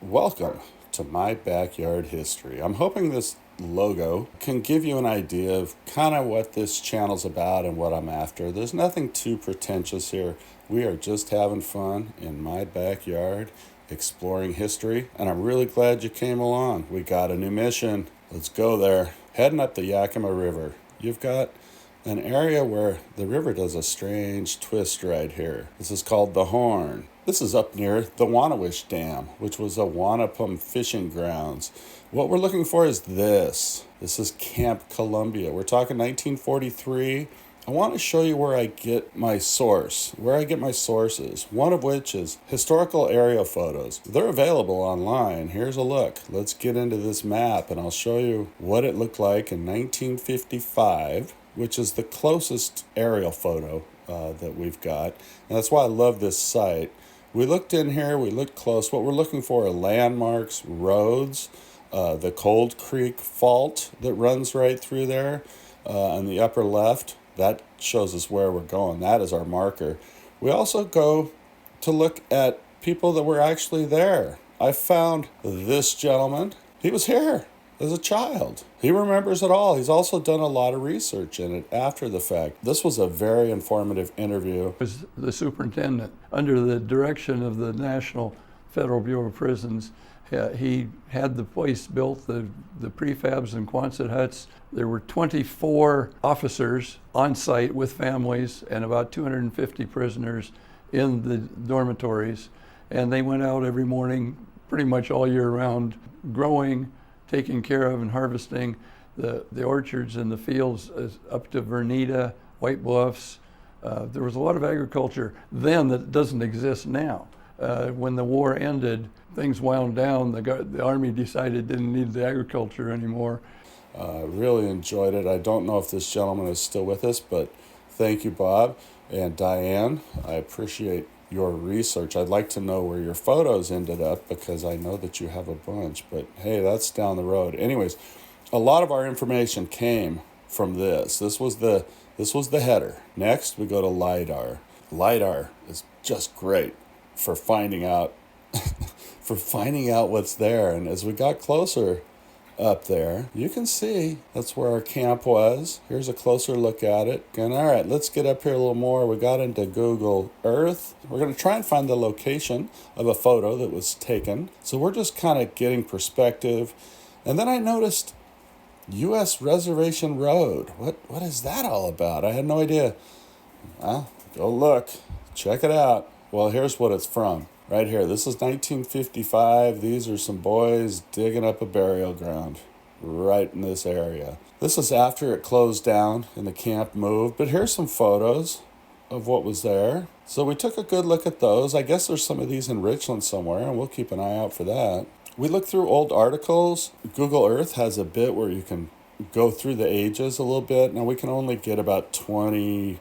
Welcome to My Backyard History. I'm hoping this logo can give you an idea of kind of what this channel's about and what I'm after. There's nothing too pretentious here. We are just having fun in my backyard, exploring history, and I'm really glad you came along. We got a new mission. Let's go there. Heading up the Yakima River. You've got an area where the river does a strange twist right here. This is called the Horn. This is up near the Wanawish Dam, which was a Wanapum fishing grounds. What we're looking for is this. This is Camp Columbia. We're talking 1943. I want to show you where I get my sources, one of which is historical aerial photos. They're available online. Here's a look. Let's get into this map and I'll show you what it looked like in 1955, which is the closest aerial photo that we've got. And that's why I love this site. We looked in here, we looked close. What we're looking for are landmarks, roads, the Cold Creek Fault that runs right through there on the upper left. That shows us where we're going. That is our marker. We also go to look at people that were actually there. I found this gentleman. He was here as a child. He remembers it all. He's also done a lot of research in it after the fact. This was a very informative interview. Was the superintendent under the direction of the National Federal Bureau of Prisons. He had the place built, the prefabs and Quonset huts. There were 24 officers on site with families and about 250 prisoners in the dormitories. And they went out every morning, pretty much all year round, growing, taking care of and harvesting the orchards and the fields up to Vernita, White Bluffs. There was a lot of agriculture then that doesn't exist now. When the war ended, things wound down. The Army decided it didn't need the agriculture anymore. Really enjoyed it. I don't know if this gentleman is still with us, but thank you, Bob and Diane. I appreciate your research. I'd like to know where your photos ended up because I know that you have a bunch, but hey, that's down the road. Anyways, a lot of our information came from this. This was the header. Next, we go to LiDAR. LiDAR is just great for finding out what's there. And as we got closer up there, you can see that's where our camp was. Here's a closer look at it. And all right, let's get up here a little more. We got into Google Earth. We're going to try and find the location of a photo that was taken. So we're just kind of getting perspective. And then I noticed U.S. Reservation Road. What is that all about? I had no idea. Well, go look. Check it out. Well, here's what it's from. Right here. This is 1955. These are some boys digging up a burial ground right in this area. This is after it closed down and the camp moved. But here's some photos of what was there. So we took a good look at those. I guess there's some of these in Richland somewhere, and we'll keep an eye out for that. We looked through old articles. Google Earth has a bit where you can go through the ages a little bit. Now, we can only get about 30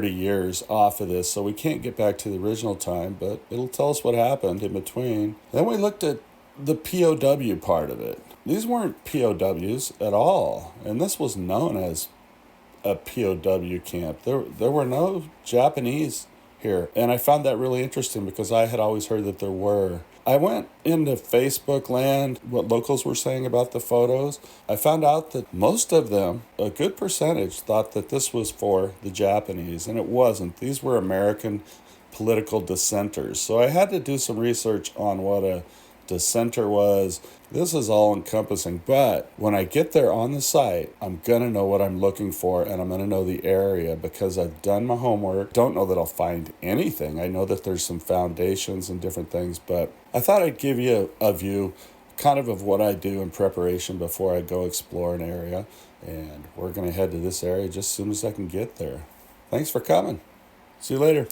years off of this, so we can't get back to the original time, but it'll tell us what happened in between. Then we looked at the POW part of it. These weren't POWs at all, and this was known as a POW camp. There were no Japanese here, and I found that really interesting because I had always heard that there were. I went into Facebook land, what locals were saying about the photos. I found out that most of them, a good percentage, thought that this was for the Japanese, and it wasn't. These were American political dissenters. So I had to do some research on what a dissenter was. This is all encompassing, but when I get there on the site, I'm gonna know what I'm looking for, and I'm gonna know the area because I've done my homework. Don't know that I'll find anything. I know that there's some foundations and different things, but I thought I'd give you a view kind of what I do in preparation before I go explore an area, and we're gonna head to this area just as soon as I can get there. Thanks for coming. See you later.